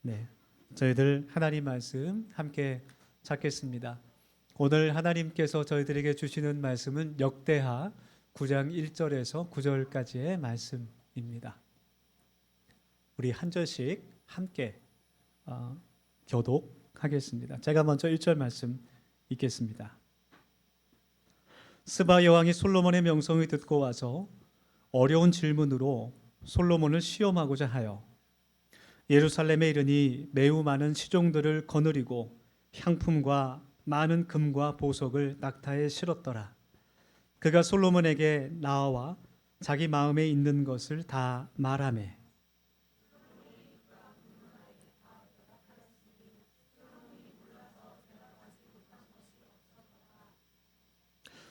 네, 저희들 하나님 말씀 함께 찾겠습니다. 오늘 하나님께서 저희들에게 주시는 말씀은 역대하 9장 1절에서 9절까지의 말씀입니다. 우리 한 절씩 함께 교독하겠습니다. 제가 먼저 1절 말씀 읽겠습니다. 스바 여왕이 솔로몬의 명성을 듣고 와서 어려운 질문으로 솔로몬을 시험하고자 하여 예루살렘에 이르니 매우 많은 시종들을 거느리고 향품과 많은 금과 보석을 낙타에 실었더라. 그가 솔로몬에게 나와 자기 마음에 있는 것을 다 말하매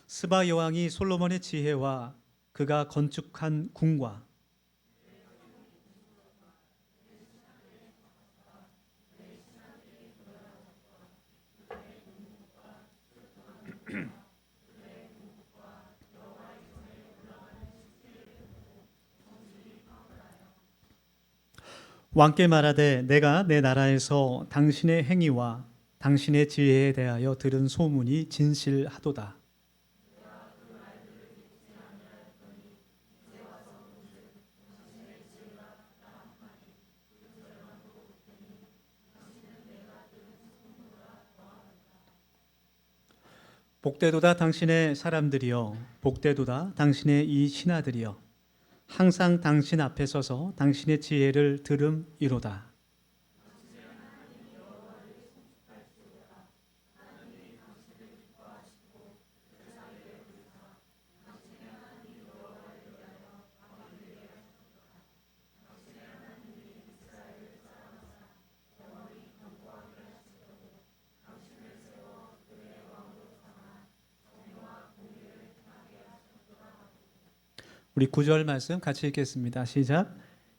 스바 여왕이 솔로몬의 지혜와 그가 건축한 궁과 왕께 말하되 내가 내 나라에서 당신의 행위와 당신의 지혜에 대하여 들은 소문이 진실하도다. 복되도다 당신의 사람들이여, 복되도다 당신의 이 신하들이여, 항상 당신 앞에 서서 당신의 지혜를 들음이로다. 우리 9절 말씀 같이 읽겠습니다. 시작.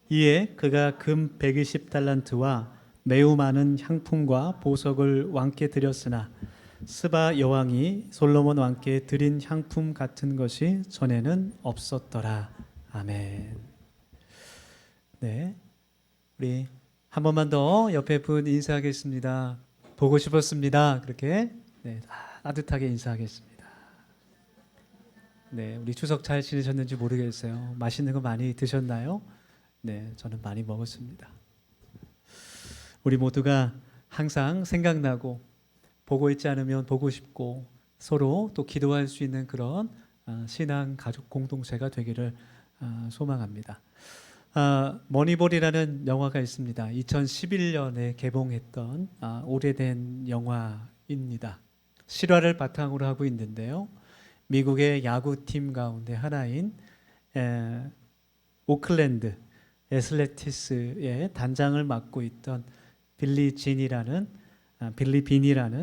이에 그가 금 120달란트와 매우 많은 향품과 보석을 왕께 드렸으나 스바 여왕이 솔로몬 왕께 드린 향품 같은 것이 전에는 없었더라. 아멘. 네, 우리 한 번만 더 옆에 분 인사하겠습니다. 보고 싶었습니다. 그렇게 따뜻하게 인사하겠습니다. 네, 우리 추석 잘 지내셨는지 모르겠어요. 맛있는 거 많이 드셨나요? 네, 저는 많이 먹었습니다. 우리 모두가 항상 생각나고 보고 있지 않으면 보고 싶고 서로 또 기도할 수 있는 그런 신앙 가족 공동체가 되기를 소망합니다. 머니볼이라는 영화가 있습니다. 2011년에 개봉했던 오래된 영화입니다. 실화를 바탕으로 하고 있는데요. 미국의 야구팀 가운데 하나인 오클랜드 애슬레티스의 단장을 맡고 있던 빌리 빈이라는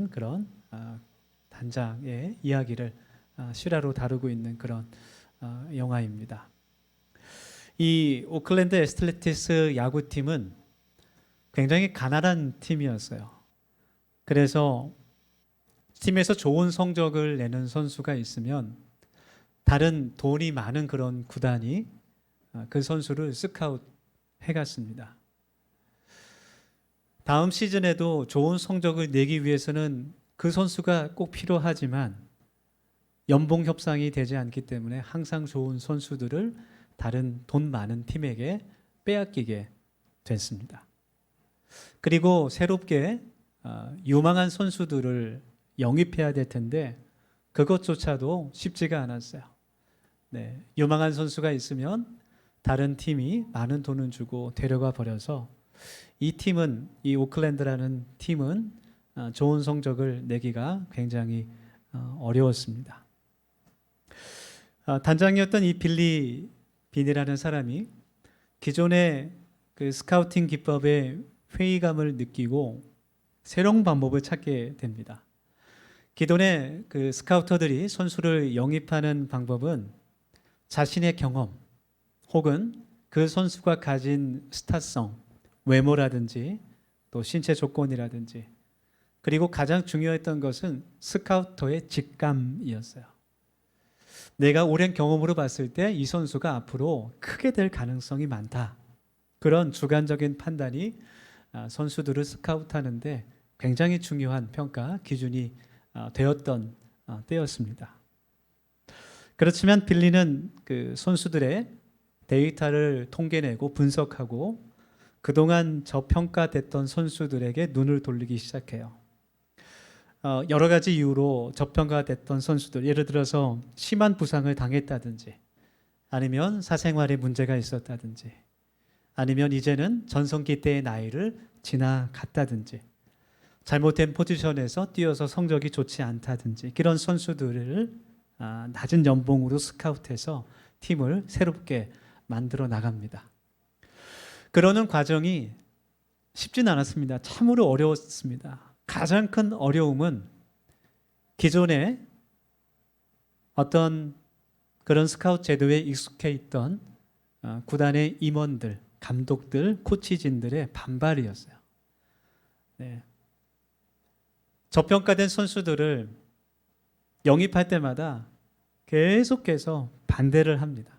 그런 단장의 이야기를 실화로 다루고 있는 그런 영화입니다. 이 오클랜드 애슬레티스 야구팀은 굉장히 가난한 팀이었어요. 그래서 팀에서 좋은 성적을 내는 선수가 있으면 다른 돈이 많은 그런 구단이 그 선수를 스카웃 해갔습니다. 다음 시즌에도 좋은 성적을 내기 위해서는 그 선수가 꼭 필요하지만 연봉 협상이 되지 않기 때문에 항상 좋은 선수들을 다른 돈 많은 팀에게 빼앗기게 됐습니다. 그리고 새롭게 유망한 선수들을 영입해야 될 텐데 그것조차도 쉽지가 않았어요. 네, 유망한 선수가 있으면 다른 팀이 많은 돈을 주고 데려가 버려서 이 오클랜드라는 팀은 좋은 성적을 내기가 굉장히 어려웠습니다. 단장이었던 이 빌리 빈이라는 사람이 기존의 그 스카우팅 기법에 회의감을 느끼고 새로운 방법을 찾게 됩니다. 기존의 그 스카우터들이 선수를 영입하는 방법은 자신의 경험 혹은 그 선수가 가진 스타성, 외모라든지 또 신체 조건이라든지 그리고 가장 중요했던 것은 스카우터의 직감이었어요. 내가 오랜 경험으로 봤을 때 이 선수가 앞으로 크게 될 가능성이 많다. 그런 주관적인 판단이 선수들을 스카우트하는데 굉장히 중요한 평가 기준이 되었던 때였습니다. 그렇지만 빌리는 그 선수들의 데이터를 통계내고 분석하고 그동안 저평가됐던 선수들에게 눈을 돌리기 시작해요. 여러 가지 이유로 저평가됐던 선수들, 예를 들어서 심한 부상을 당했다든지 아니면 사생활에 문제가 있었다든지 아니면 이제는 전성기 때의 나이를 지나갔다든지 잘못된 포지션에서 뛰어서 성적이 좋지 않다든지 그런 선수들을 낮은 연봉으로 스카우트해서 팀을 새롭게 만들어 나갑니다. 그러는 과정이 쉽진 않았습니다. 참으로 어려웠습니다. 가장 큰 어려움은 기존에 어떤 그런 스카우트 제도에 익숙해 있던 구단의 임원들, 감독들, 코치진들의 반발이었어요. 네. 저평가된 선수들을 영입할 때마다 계속해서 반대를 합니다.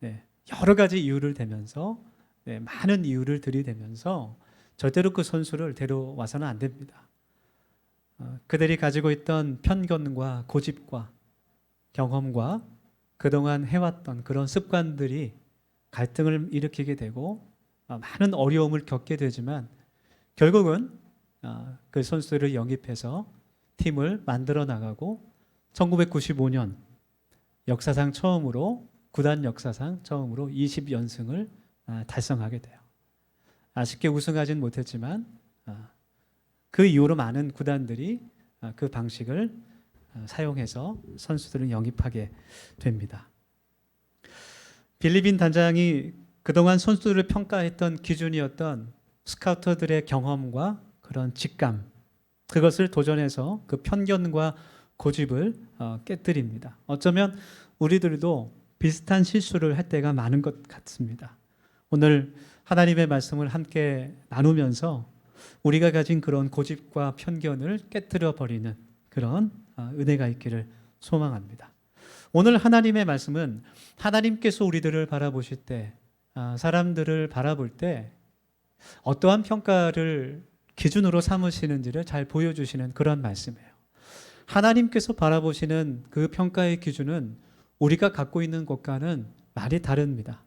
네. 여러 가지 이유를 대면서 많은 이유를 들이대면서 절대로 그 선수를 데려와서는 안 됩니다. 그들이 가지고 있던 편견과 고집과 경험과 그동안 해왔던 그런 습관들이 갈등을 일으키게 되고 많은 어려움을 겪게 되지만 결국은 그 선수들을 영입해서 팀을 만들어 나가고 1995년 역사상 처음으로 구단 역사상 처음으로 20연승을 달성하게 돼요. 아쉽게 우승하진 못했지만 그 이후로 많은 구단들이 그 방식을 사용해서 선수들을 영입하게 됩니다. 빌리빈 단장이 그동안 선수들을 평가했던 기준이었던 스카우터들의 경험과 그런 직감, 그것을 도전해서 그 편견과 고집을 깨뜨립니다. 어쩌면 우리들도 비슷한 실수를 할 때가 많은 것 같습니다. 오늘 하나님의 말씀을 함께 나누면서 우리가 가진 그런 고집과 편견을 깨뜨려 버리는 그런 은혜가 있기를 소망합니다. 오늘 하나님의 말씀은 하나님께서 우리들을 바라보실 때, 사람들을 바라볼 때 어떠한 평가를 기준으로 삼으시는지를 잘 보여주시는 그런 말씀이에요. 하나님께서 바라보시는 그 평가의 기준은 우리가 갖고 있는 것과는 많이 다릅니다.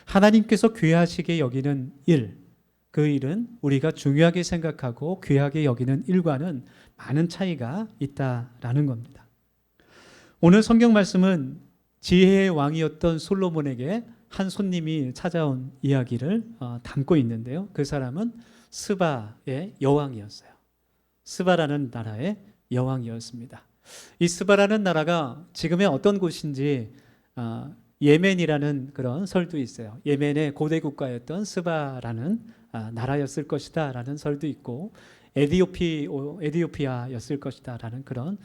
하나님께서 귀하시게 여기는 일, 그 일은 우리가 중요하게 생각하고 귀하게 여기는 일과는 많은 차이가 있다라는 겁니다. 오늘 성경 말씀은 지혜의 왕이었던 솔로몬에게 한 손님이 찾아온 이야기를 담고 있는데요. 그 사람은 스바의 여왕이었어요. 스바라는 나라의 여왕이었습니다. 이 스바라는 나라가 지금의 어떤 곳인지 예멘이라는 그런 설도 있어요. 예멘의 고대 국가였던 스바라는 나라였을 것이다 라는 설도 있고 에디오피아였을 것이다 라는 그런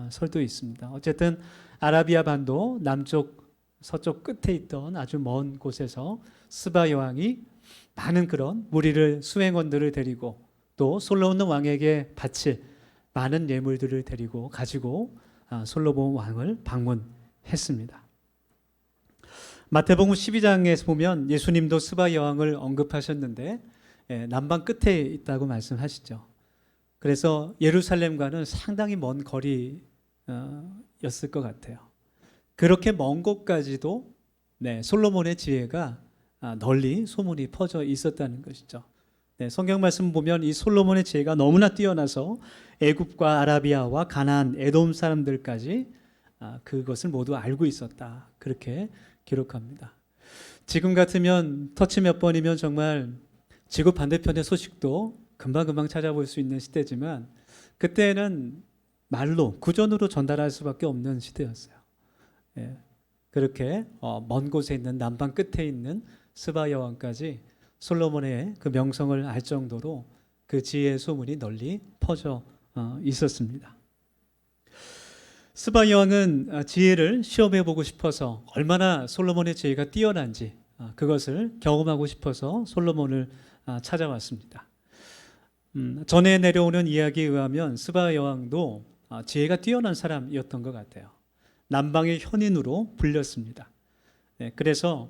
설도 있습니다. 어쨌든 아라비아 반도 남쪽 서쪽 끝에 있던 아주 먼 곳에서 스바 여왕이 많은 그런 무리를 수행원들을 데리고 또 솔로몬 왕에게 바칠 많은 예물들을 데리고 가지고 솔로몬 왕을 방문했습니다. 마태복음 12장에서 보면 예수님도 스바 여왕을 언급하셨는데 남방 끝에 있다고 말씀하시죠. 그래서 예루살렘과는 상당히 먼 거리였을 것 같아요. 그렇게 먼 곳까지도 솔로몬의 지혜가 널리 소문이 퍼져 있었다는 것이죠. 성경 말씀 보면 이 솔로몬의 지혜가 너무나 뛰어나서 애굽과 아라비아와 가나안, 에돔 사람들까지 그것을 모두 알고 있었다. 그렇게 기록합니다. 지금 같으면 터치 몇 번이면 정말 지구 반대편의 소식도 금방금방 찾아볼 수 있는 시대지만 그때는 말로, 구전으로 전달할 수밖에 없는 시대였어요. 그렇게 먼 곳에 있는 남방 끝에 있는 스바 여왕까지 솔로몬의 그 명성을 알 정도로 그 지혜의 소문이 널리 퍼져 있었습니다. 스바 여왕은 지혜를 시험해 보고 싶어서 얼마나 솔로몬의 지혜가 뛰어난지 그것을 경험하고 싶어서 솔로몬을 찾아왔습니다. 전에 내려오는 이야기에 의하면 스바 여왕도 지혜가 뛰어난 사람이었던 것 같아요. 남방의 현인으로 불렸습니다. 그래서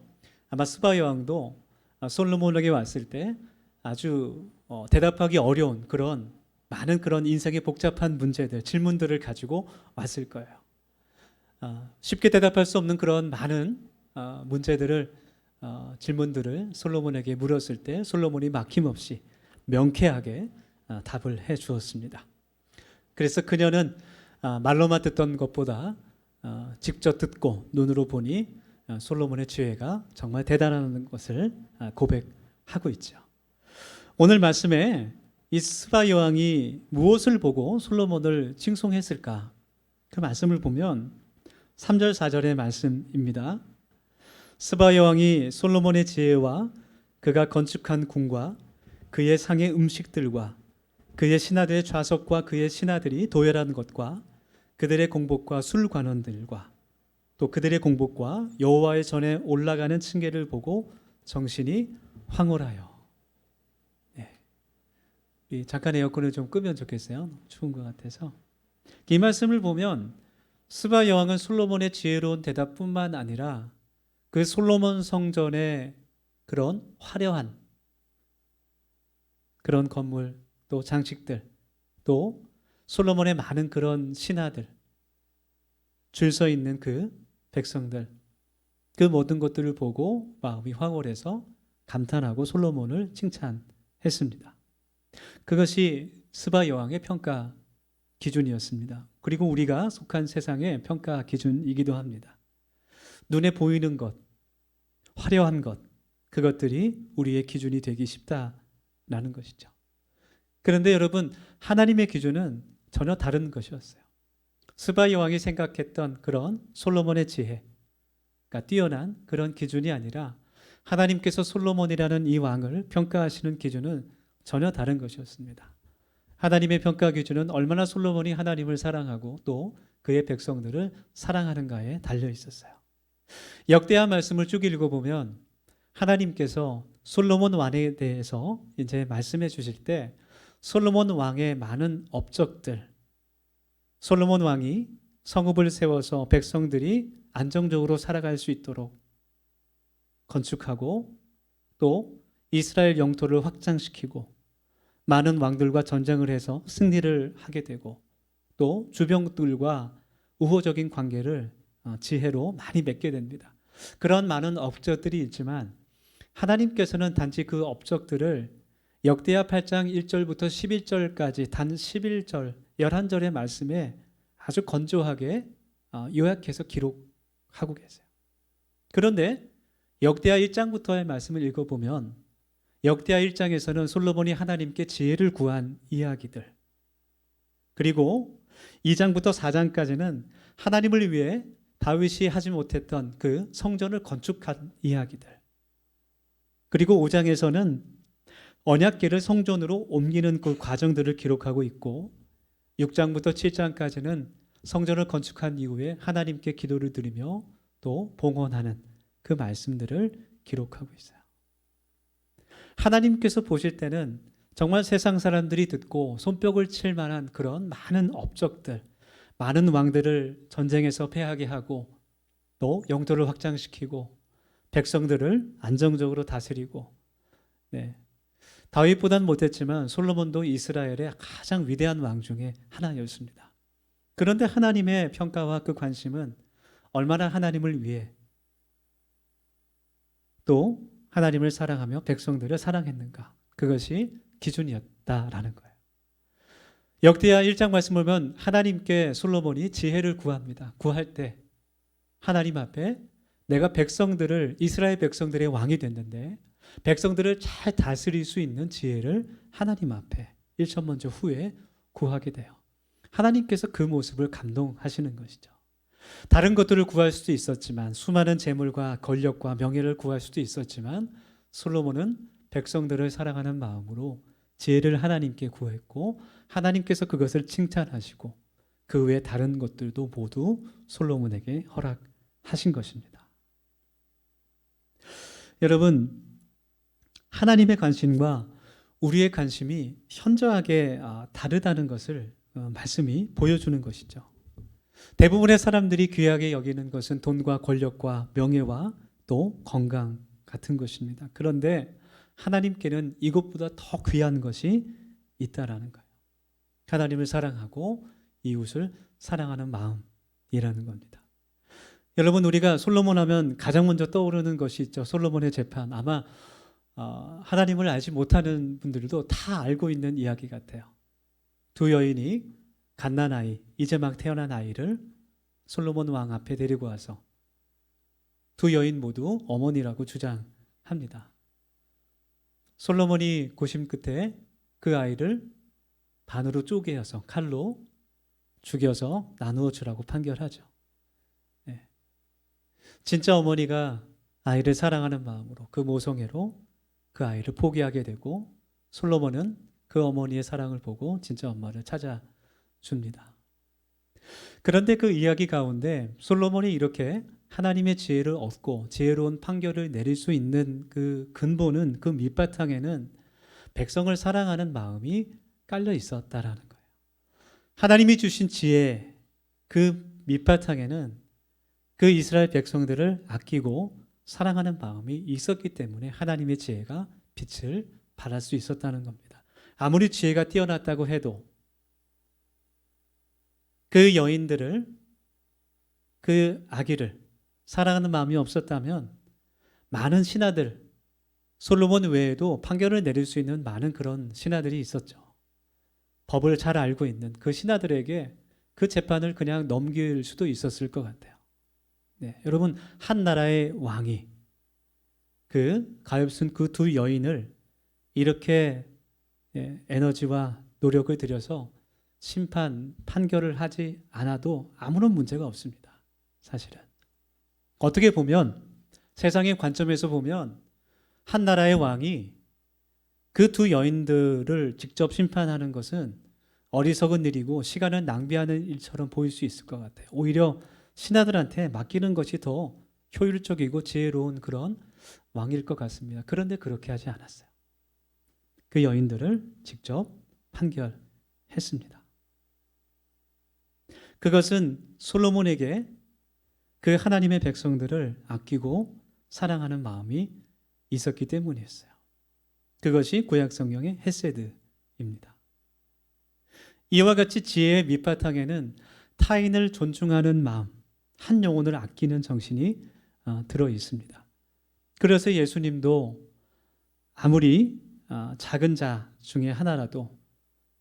아마 스바 여왕도 솔로몬에게 왔을 때 아주 대답하기 어려운 그런 많은 그런 인생의 복잡한 문제들, 질문들을 가지고 왔을 거예요. 쉽게 대답할 수 없는 그런 많은 문제들을 질문들을 솔로몬에게 물었을 때 솔로몬이 막힘없이 명쾌하게 답을 해 주었습니다. 그래서 그녀는 말로만 듣던 것보다 직접 듣고 눈으로 보니 솔로몬의 지혜가 정말 대단한 것을 고백하고 있죠. 오늘 말씀에 이 스바 여왕이 무엇을 보고 솔로몬을 칭송했을까? 그 말씀을 보면 3절 4절의 말씀입니다. 스바 여왕이 솔로몬의 지혜와 그가 건축한 궁과 그의 상의 음식들과 그의 신하들의 좌석과 그의 신하들이 도열한 것과 그들의 공복과 술관원들과 또 그들의 공복과 여호와의 전에 올라가는 층계를 보고 정신이 황홀하여. 잠깐 에어컨을 좀 끄면 좋겠어요. 추운 것 같아서. 이 말씀을 보면 스바 여왕은 솔로몬의 지혜로운 대답뿐만 아니라 그 솔로몬 성전의 그런 화려한 그런 건물 또 장식들 또 솔로몬의 많은 그런 신하들 줄 서 있는 그 백성들 그 모든 것들을 보고 마음이 황홀해서 감탄하고 솔로몬을 칭찬했습니다. 그것이 스바 여왕의 평가 기준이었습니다. 그리고 우리가 속한 세상의 평가 기준이기도 합니다. 눈에 보이는 것, 화려한 것, 그것들이 우리의 기준이 되기 쉽다라는 것이죠. 그런데 여러분, 하나님의 기준은 전혀 다른 것이었어요. 스바 여왕이 생각했던 그런 솔로몬의 지혜가 뛰어난 그런 기준이 아니라 하나님께서 솔로몬이라는 이 왕을 평가하시는 기준은 전혀 다른 것이었습니다. 하나님의 평가 기준은 얼마나 솔로몬이 하나님을 사랑하고 또 그의 백성들을 사랑하는가에 달려 있었어요. 역대하 말씀을 쭉 읽어보면 하나님께서 솔로몬 왕에 대해서 이제 말씀해 주실 때 솔로몬 왕의 많은 업적들, 솔로몬 왕이 성읍을 세워서 백성들이 안정적으로 살아갈 수 있도록 건축하고 또 이스라엘 영토를 확장시키고 많은 왕들과 전쟁을 해서 승리를 하게 되고 또 주병들과 우호적인 관계를 지혜로 많이 맺게 됩니다. 그런 많은 업적들이 있지만 하나님께서는 단지 그 업적들을 역대하 8장 1절부터 11절까지 단 11절, 11절의 말씀에 아주 건조하게 요약해서 기록하고 계세요. 그런데 역대하 1장부터의 말씀을 읽어보면 역대하 1장에서는 솔로몬이 하나님께 지혜를 구한 이야기들, 그리고 2장부터 4장까지는 하나님을 위해 다윗이 하지 못했던 그 성전을 건축한 이야기들, 그리고 5장에서는 언약궤를 성전으로 옮기는 그 과정들을 기록하고 있고 6장부터 7장까지는 성전을 건축한 이후에 하나님께 기도를 드리며 또 봉헌하는 그 말씀들을 기록하고 있어요. 하나님께서 보실 때는 정말 세상 사람들이 듣고 손뼉을 칠 만한 그런 많은 업적들, 많은 왕들을 전쟁에서 패하게 하고 또 영토를 확장시키고 백성들을 안정적으로 다스리고, 다윗보다는 못했지만 솔로몬도 이스라엘의 가장 위대한 왕 중에 하나였습니다. 그런데 하나님의 평가와 그 관심은 얼마나 하나님을 위해 또 하나님을 사랑하며 백성들을 사랑했는가, 그것이 기준이었다라는 거예요. 역대하 1장 말씀을 보면 하나님께 솔로몬이 지혜를 구합니다. 구할 때 하나님 앞에 내가 백성들을, 이스라엘 백성들의 왕이 됐는데 백성들을 잘 다스릴 수 있는 지혜를 하나님 앞에 1천 먼저 후에 구하게 돼요. 하나님께서 그 모습을 감동하시는 것이죠. 다른 것들을 구할 수도 있었지만, 수많은 재물과 권력과 명예를 구할 수도 있었지만 솔로몬은 백성들을 사랑하는 마음으로 지혜를 하나님께 구했고 하나님께서 그것을 칭찬하시고 그 외 다른 것들도 모두 솔로몬에게 허락하신 것입니다. 여러분, 하나님의 관심과 우리의 관심이 현저하게 다르다는 것을 말씀이 보여주는 것이죠. 대부분의 사람들이 귀하게 여기는 것은 돈과 권력과 명예와 또 건강 같은 것입니다. 그런데 하나님께는 이것보다 더 귀한 것이 있다라는 거예요. 하나님을 사랑하고 이웃을 사랑하는 마음이라는 겁니다. 여러분, 우리가 솔로몬 하면 가장 먼저 떠오르는 것이 있죠. 솔로몬의 재판. 아마 하나님을 알지 못하는 분들도 다 알고 있는 이야기 같아요. 두 여인이 갓난아이, 이제 막 태어난 아이를 솔로몬 왕 앞에 데리고 와서 두 여인 모두 어머니라고 주장합니다. 솔로몬이 고심 끝에 그 아이를 반으로 쪼개어서 칼로 죽여서 나누어 주라고 판결하죠. 네. 진짜 어머니가 아이를 사랑하는 마음으로 그 모성애로 그 아이를 포기하게 되고 솔로몬은 그 어머니의 사랑을 보고 진짜 엄마를 찾아줍니다. 그런데 그 이야기 가운데 솔로몬이 이렇게 하나님의 지혜를 얻고 지혜로운 판결을 내릴 수 있는 그 근본은, 그 밑바탕에는 백성을 사랑하는 마음이 깔려 있었다라는 거예요. 하나님이 주신 지혜, 그 밑바탕에는 그 이스라엘 백성들을 아끼고 사랑하는 마음이 있었기 때문에 하나님의 지혜가 빛을 발할 수 있었다는 겁니다. 아무리 지혜가 뛰어났다고 해도 그 여인들을, 그 아기를 사랑하는 마음이 없었다면 많은 신하들, 솔로몬 외에도 판결을 내릴 수 있는 많은 그런 신하들이 있었죠. 법을 잘 알고 있는 그 신하들에게 그 재판을 그냥 넘길 수도 있었을 것 같아요. 네, 여러분, 한 나라의 왕이 그 가엾은 그 두 여인을 이렇게 에너지와 노력을 들여서 판결을 하지 않아도 아무런 문제가 없습니다. 사실은. 어떻게 보면, 세상의 관점에서 보면 한 나라의 왕이 그 두 여인들을 직접 심판하는 것은 어리석은 일이고 시간을 낭비하는 일처럼 보일 수 있을 것 같아요. 오히려 신하들한테 맡기는 것이 더 효율적이고 지혜로운 그런 왕일 것 같습니다. 그런데 그렇게 하지 않았어요. 그 여인들을 직접 판결했습니다. 그것은 솔로몬에게 그 하나님의 백성들을 아끼고 사랑하는 마음이 있었기 때문이었어요. 그것이 구약 성경의 헤세드입니다. 이와 같이 지혜의 밑바탕에는 타인을 존중하는 마음, 한 영혼을 아끼는 정신이 들어 있습니다. 그래서 예수님도 아무리 작은 자 중에 하나라도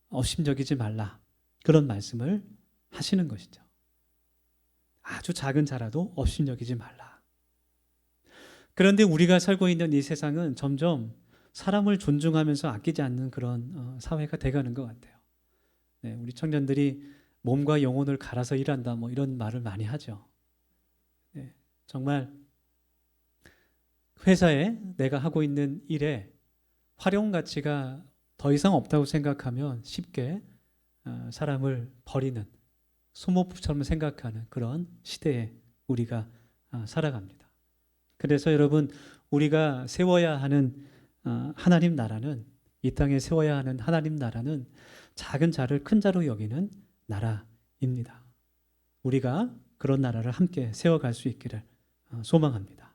업심여기지 말라, 그런 말씀을 하시는 것이죠. 아주 작은 자라도 업심여기지 말라. 그런데 우리가 살고 있는 이 세상은 점점 사람을 존중하면서 아끼지 않는 그런 사회가 돼가는 것 같아요. 네, 우리 청년들이 몸과 영혼을 갈아서 일한다, 뭐 이런 말을 많이 하죠. 네, 정말 회사에 내가 하고 있는 일에 활용 가치가 더 이상 없다고 생각하면 쉽게 사람을 버리는, 소모품처럼 생각하는 그런 시대에 우리가 살아갑니다. 그래서 여러분, 우리가 세워야 하는 하나님 나라는, 이 땅에 세워야 하는 하나님 나라는 작은 자를 큰 자로 여기는 나라입니다. 우리가 그런 나라를 함께 세워갈 수 있기를 소망합니다.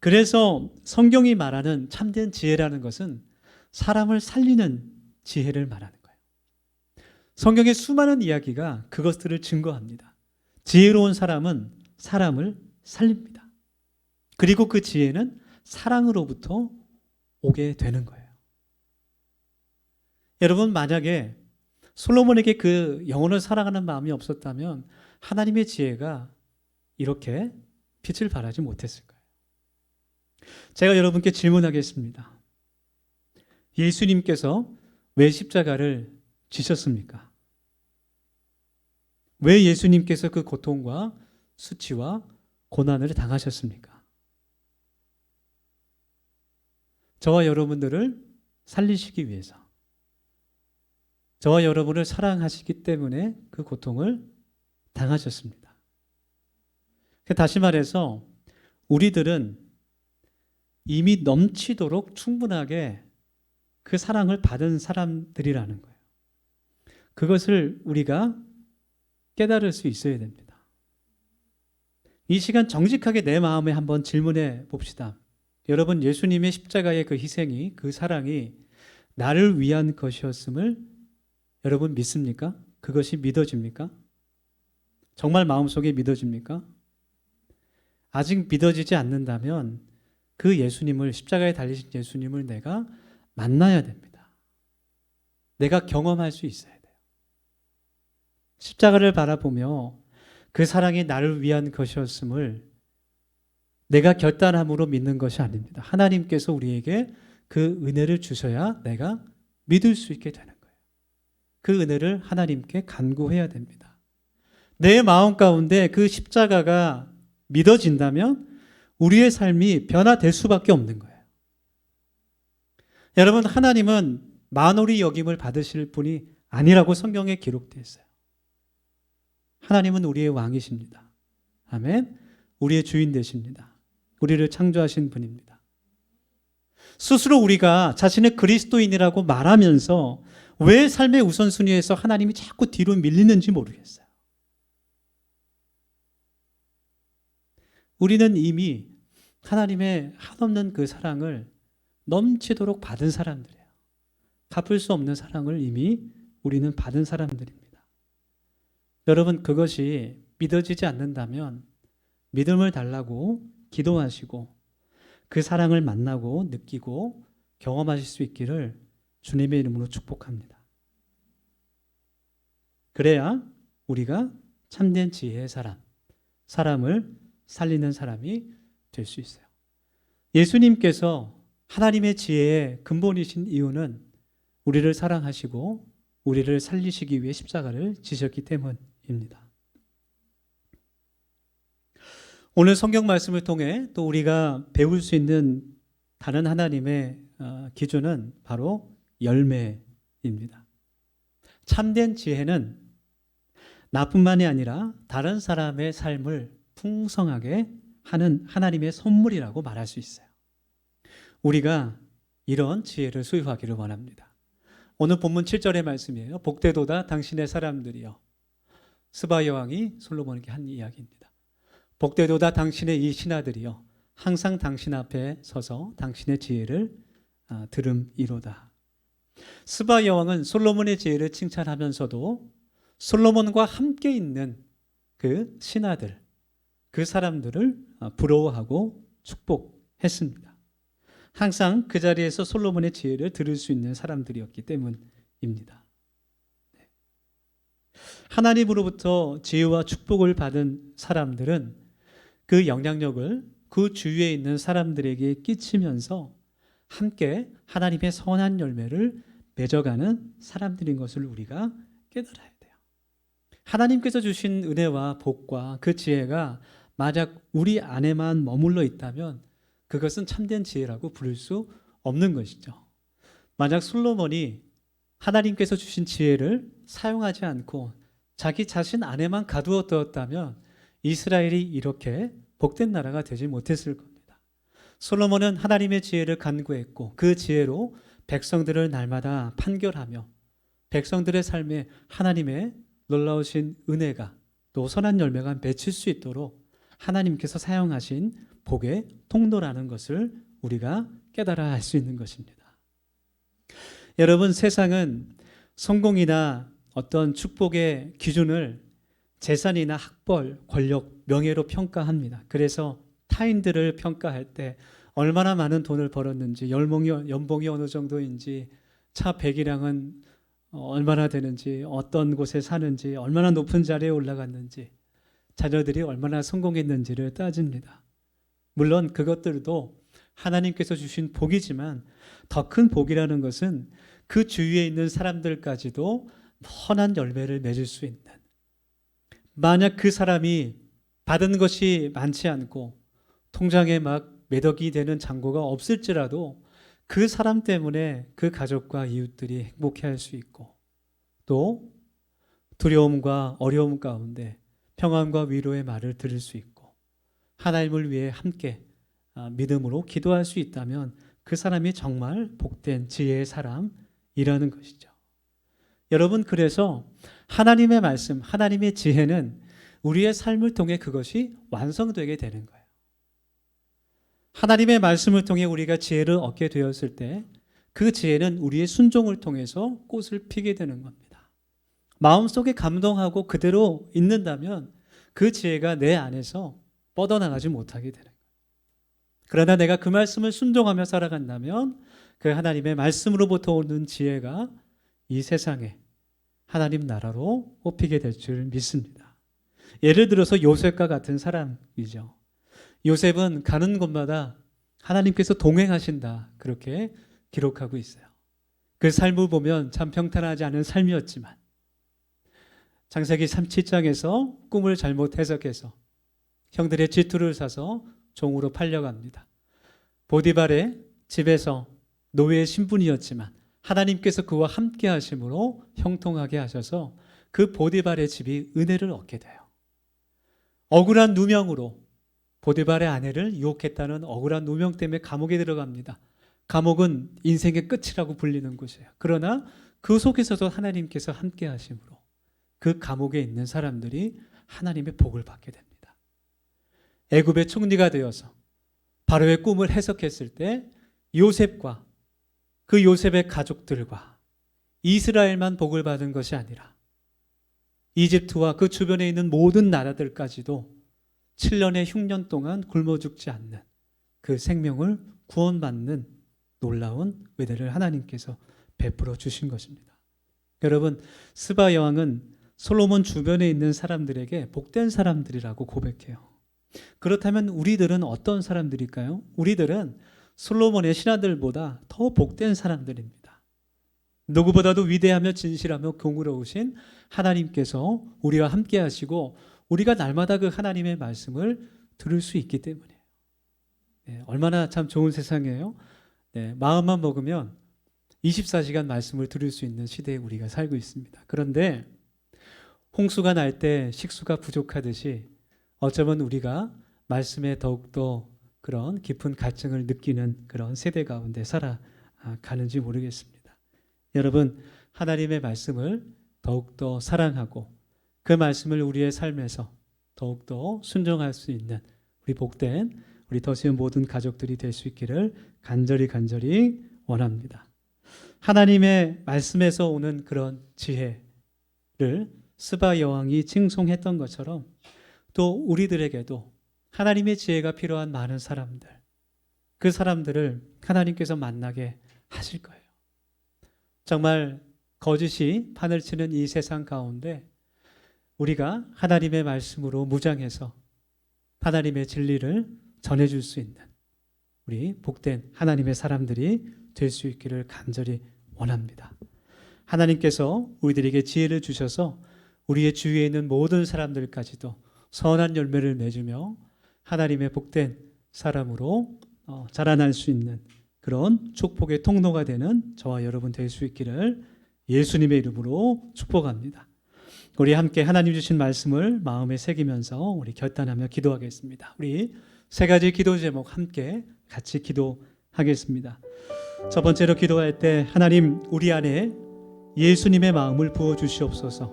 그래서 성경이 말하는 참된 지혜라는 것은 사람을 살리는 지혜를 말하는 거예요. 성경의 수많은 이야기가 그것들을 증거합니다. 지혜로운 사람은 사람을 살립니다. 그리고 그 지혜는 사랑으로부터 오게 되는 거예요. 여러분, 만약에 솔로몬에게 그 영혼을 사랑하는 마음이 없었다면 하나님의 지혜가 이렇게 빛을 발하지 못했을 거예요. 제가 여러분께 질문하겠습니다. 예수님께서 왜 십자가를 지셨습니까? 왜 예수님께서 그 고통과 수치와 고난을 당하셨습니까? 저와 여러분들을 살리시기 위해서, 저와 여러분을 사랑하시기 때문에 그 고통을 당하셨습니다. 다시 말해서 우리들은 이미 넘치도록 충분하게 그 사랑을 받은 사람들이라는 거예요. 그것을 우리가 깨달을 수 있어야 됩니다. 이 시간 정직하게 내 마음에 한번 질문해 봅시다. 여러분, 예수님의 십자가의 그 희생이, 그 사랑이 나를 위한 것이었음을 여러분 믿습니까? 그것이 믿어집니까? 정말 마음속에 믿어집니까? 아직 믿어지지 않는다면 그 예수님을, 십자가에 달리신 예수님을 내가 만나야 됩니다. 내가 경험할 수 있어야 돼요. 십자가를 바라보며 그 사랑이 나를 위한 것이었음을 내가 결단함으로 믿는 것이 아닙니다. 하나님께서 우리에게 그 은혜를 주셔야 내가 믿을 수 있게 되는 거예요. 그 은혜를 하나님께 간구해야 됩니다. 내 마음 가운데 그 십자가가 믿어진다면 우리의 삶이 변화될 수밖에 없는 거예요. 여러분, 하나님은 만홀히 여김을 받으실 분이 아니라고 성경에 기록되어 있어요. 하나님은 우리의 왕이십니다. 아멘. 우리의 주인 되십니다. 우리를 창조하신 분입니다. 스스로 우리가 자신의 그리스도인이라고 말하면서 왜 삶의 우선순위에서 하나님이 자꾸 뒤로 밀리는지 모르겠어요. 우리는 이미 하나님의 한없는 그 사랑을 넘치도록 받은 사람들이에요. 갚을 수 없는 사랑을 이미 우리는 받은 사람들입니다. 여러분, 그것이 믿어지지 않는다면 믿음을 달라고 기도하시고 그 사랑을 만나고 느끼고 경험하실 수 있기를 주님의 이름으로 축복합니다. 그래야 우리가 참된 지혜의 사람, 사람을 살리는 사람이 될 수 있어요. 예수님께서 하나님의 지혜의 근본이신 이유는 우리를 사랑하시고 우리를 살리시기 위해 십자가를 지셨기 때문입니다. 오늘 성경 말씀을 통해 또 우리가 배울 수 있는 다른 하나님의 기준은 바로 열매입니다. 참된 지혜는 나뿐만이 아니라 다른 사람의 삶을 풍성하게 하는 하나님의 선물이라고 말할 수 있어요. 우리가 이런 지혜를 소유하기를 원합니다. 오늘 본문 7절의 말씀이에요. 복되도다 당신의 사람들이여. 스바 여왕이 솔로몬에게 한 이야기입니다. 복되도다 당신의 이 신하들이여. 항상 당신 앞에 서서 당신의 지혜를 들음이로다. 스바 여왕은 솔로몬의 지혜를 칭찬하면서도 솔로몬과 함께 있는 그 신하들, 그 사람들을 부러워하고 축복했습니다. 항상 그 자리에서 솔로몬의 지혜를 들을 수 있는 사람들이었기 때문입니다. 하나님으로부터 지혜와 축복을 받은 사람들은 그 영향력을 그 주위에 있는 사람들에게 끼치면서 함께 하나님의 선한 열매를 맺어가는 사람들인 것을 우리가 깨달아야 돼요. 하나님께서 주신 은혜와 복과 그 지혜가 만약 우리 안에만 머물러 있다면 그것은 참된 지혜라고 부를 수 없는 것이죠. 만약 솔로몬이 하나님께서 주신 지혜를 사용하지 않고 자기 자신 안에만 가두어두었다면 이스라엘이 이렇게 복된 나라가 되지 못했을 겁니다. 솔로몬은 하나님의 지혜를 간구했고 그 지혜로 백성들을 날마다 판결하며 백성들의 삶에 하나님의 놀라우신 은혜가 또 선한 열매가 맺힐 수 있도록 하나님께서 사용하신 복의 통로라는 것을 우리가 깨달아야 할 수 있는 것입니다. 여러분, 세상은 성공이나 어떤 축복의 기준을 재산이나 학벌, 권력, 명예로 평가합니다. 그래서 타인들을 평가할 때 얼마나 많은 돈을 벌었는지, 연봉이 어느 정도인지, 차 배기량은 얼마나 되는지, 어떤 곳에 사는지, 얼마나 높은 자리에 올라갔는지, 자녀들이 얼마나 성공했는지를 따집니다. 물론 그것들도 하나님께서 주신 복이지만 더 큰 복이라는 것은 그 주위에 있는 사람들까지도 선한 열매를 맺을 수 있는, 만약 그 사람이 받은 것이 많지 않고 통장에 막 매덕이 되는 잔고가 없을지라도 그 사람 때문에 그 가족과 이웃들이 행복해할 수 있고 또 두려움과 어려움 가운데 평안과 위로의 말을 들을 수 있고 하나님을 위해 함께 믿음으로 기도할 수 있다면 그 사람이 정말 복된 지혜의 사람이라는 것이죠. 여러분, 그래서 하나님의 말씀, 하나님의 지혜는 우리의 삶을 통해 그것이 완성되게 되는 거예요. 하나님의 말씀을 통해 우리가 지혜를 얻게 되었을 때 그 지혜는 우리의 순종을 통해서 꽃을 피게 되는 겁니다. 마음속에 감동하고 그대로 있는다면 그 지혜가 내 안에서 뻗어나가지 못하게 되는 거예요. 그러나 내가 그 말씀을 순종하며 살아간다면 그 하나님의 말씀으로부터 오는 지혜가 이 세상에 하나님 나라로 뽑히게 될 줄 믿습니다. 예를 들어서 요셉과 같은 사람이죠. 요셉은 가는 곳마다 하나님께서 동행하신다, 그렇게 기록하고 있어요. 그 삶을 보면 참 평탄하지 않은 삶이었지만 창세기 37장에서 꿈을 잘못 해석해서 형들의 질투를 사서 종으로 팔려갑니다. 보디발의 집에서 노예의 신분이었지만 하나님께서 그와 함께 하심으로 형통하게 하셔서 그 보디발의 집이 은혜를 얻게 돼요. 억울한 누명으로 보디발의 아내를 유혹했다는 억울한 누명 때문에 감옥에 들어갑니다. 감옥은 인생의 끝이라고 불리는 곳이에요. 그러나 그 속에서도 하나님께서 함께 하심으로 그 감옥에 있는 사람들이 하나님의 복을 받게 됩니다. 애굽의 총리가 되어서 바로의 꿈을 해석했을 때 요셉과 그 요셉의 가족들과 이스라엘만 복을 받은 것이 아니라 이집트와 그 주변에 있는 모든 나라들까지도 7년의 흉년 동안 굶어 죽지 않는 그 생명을 구원받는 놀라운 은혜를 하나님께서 베풀어 주신 것입니다. 여러분, 스바 여왕은 솔로몬 주변에 있는 사람들에게 복된 사람들이라고 고백해요. 그렇다면 우리들은 어떤 사람들일까요? 우리들은 솔로몬의 신하들보다 더 복된 사람들입니다. 누구보다도 위대하며 진실하며 공의로우신 하나님께서 우리와 함께 하시고 우리가 날마다 그 하나님의 말씀을 들을 수 있기 때문이에요. 네, 얼마나 참 좋은 세상이에요. 네, 마음만 먹으면 24시간 말씀을 들을 수 있는 시대에 우리가 살고 있습니다. 그런데 홍수가 날 때 식수가 부족하듯이 어쩌면 우리가 말씀에 더욱더 그런 깊은 갈증을 느끼는 그런 세대 가운데 살아가는지 모르겠습니다. 여러분, 하나님의 말씀을 더욱더 사랑하고 그 말씀을 우리의 삶에서 더욱더 순종할 수 있는 우리 복된 우리 더시온 모든 가족들이 될 수 있기를 간절히 원합니다. 하나님의 말씀에서 오는 그런 지혜를 스바 여왕이 칭송했던 것처럼 또 우리들에게도 하나님의 지혜가 필요한 많은 사람들, 그 사람들을 하나님께서 만나게 하실 거예요. 정말 거짓이 판을 치는 이 세상 가운데 우리가 하나님의 말씀으로 무장해서 하나님의 진리를 전해줄 수 있는 우리 복된 하나님의 사람들이 될 수 있기를 간절히 원합니다. 하나님께서 우리들에게 지혜를 주셔서 우리의 주위에 있는 모든 사람들까지도 선한 열매를 맺으며 하나님의 복된 사람으로 자라날 수 있는 그런 축복의 통로가 되는 저와 여러분 될 수 있기를 예수님의 이름으로 축복합니다. 우리 함께 하나님 주신 말씀을 마음에 새기면서 우리 결단하며 기도하겠습니다. 우리 세 가지 기도 제목 함께 같이 기도하겠습니다. 첫 번째로 기도할 때 하나님, 우리 안에 예수님의 마음을 부어주시옵소서.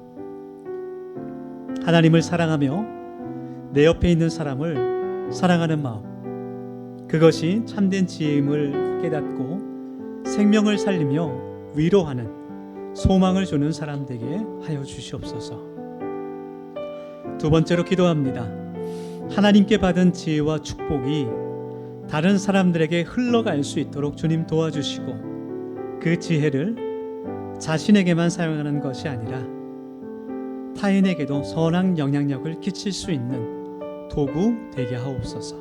하나님을 사랑하며 내 옆에 있는 사람을 사랑하는 마음, 그것이 참된 지혜임을 깨닫고 생명을 살리며 위로하는 소망을 주는 사람 되게 하여 주시옵소서. 두 번째로 기도합니다. 하나님께 받은 지혜와 축복이 다른 사람들에게 흘러갈 수 있도록 주님 도와주시고 그 지혜를 자신에게만 사용하는 것이 아니라 타인에게도 선한 영향력을 끼칠 수 있는 도구 되게 하옵소서.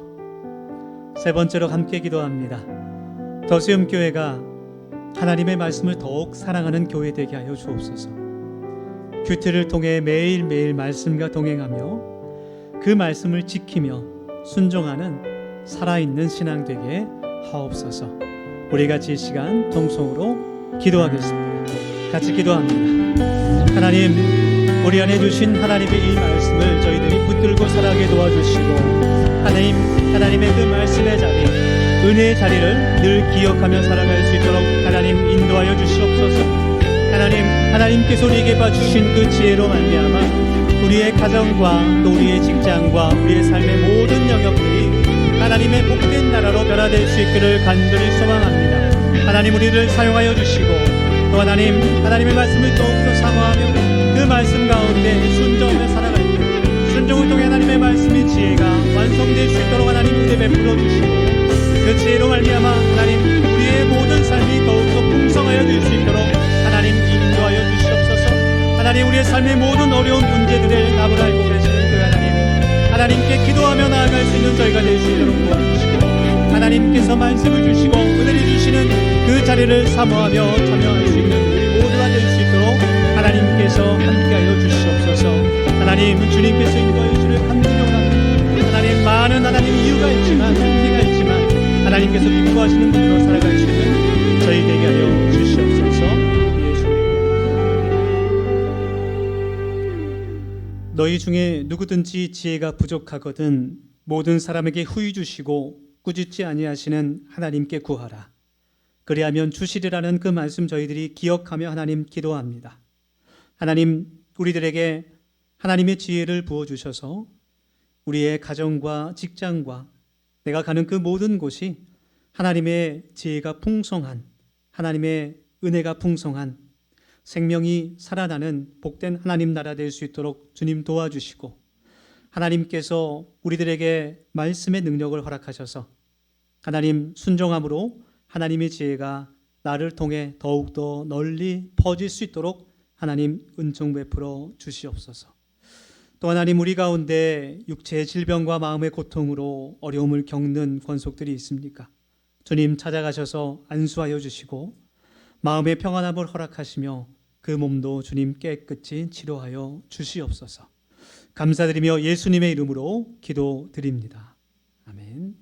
세 번째로 함께 기도합니다. 더시움 교회가 하나님의 말씀을 더욱 사랑하는 교회 되게 하여 주옵소서. 큐티를 통해 매일매일 말씀과 동행하며 그 말씀을 지키며 순종하는 살아있는 신앙 되게 하옵소서. 우리 같이 이 시간 통성으로 기도하겠습니다. 같이 기도합니다. 하나님, 우리 안에 주신 하나님의 이 말씀을 저희들이 붙들고 살아가게 도와주시고 하나님의 그 말씀의 자리, 은혜의 자리를 늘 기억하며 살아갈 수 있도록 하나님 인도하여 주시옵소서. 하나님께서 우리에게 봐주신 그 지혜로 말미암아 우리의 가정과 또 우리의 직장과 우리의 삶의 모든 영역들이 하나님의 복된 나라로 변화될 수 있기를 간절히 소망합니다. 하나님 우리를 사용하여 주시고 또 하나님의 말씀을 더욱더 사모하며 그 말씀 가운데 순종하며 살아갈 때 순종을 통해 하나님의 말씀의 지혜가 완성될 수 있도록 하나님 은혜 베풀어 주시고 그 지혜로 말미암아 하나님 우리의 모든 삶이 더욱더 풍성하여 될 수 있도록 하나님 인도하여 주시옵소서. 하나님 우리의 삶의 모든 어려운 문제들을 답을 알고 계시는 그 하나님께 기도하며 나아갈 수 있는 저희가 될 수 있도록 도와주시고 하나님께서 말씀을 주시고 은혜를 주시는 그 자리를 사모하며 참여할 수 있는 우리 모두가 될 수 있도록 하나님께서 함께하여 주시옵소서. 하나님 주님께서 인도하여 주시는 함께하옵나이다. 하나님 많은 하나님 이유가 있지만 한계가 있지만 하나님께서 기뻐하시는 분으로 살아갈 수 있는 저희 되게 하여 주시옵소서. 너희 중에 누구든지 지혜가 부족하거든 모든 사람에게 후히 주시고 꾸짖지 아니하시는 하나님께 구하라. 그리하면 주시리라는 그 말씀 저희들이 기억하며 하나님 기도합니다. 하나님 우리들에게 하나님의 지혜를 부어주셔서 우리의 가정과 직장과 내가 가는 그 모든 곳이 하나님의 지혜가 풍성한 하나님의 은혜가 풍성한 생명이 살아나는 복된 하나님 나라 될 수 있도록 주님 도와주시고 하나님께서 우리들에게 말씀의 능력을 허락하셔서 하나님 순종함으로 하나님의 지혜가 나를 통해 더욱더 널리 퍼질 수 있도록 하나님 은총 베풀어 주시옵소서. 또 하나님 우리 가운데 육체의 질병과 마음의 고통으로 어려움을 겪는 권속들이 있습니까? 주님 찾아가셔서 안수하여 주시고 마음의 평안함을 허락하시며 그 몸도 주님 깨끗이 치료하여 주시옵소서. 감사드리며 예수님의 이름으로 기도드립니다. 아멘.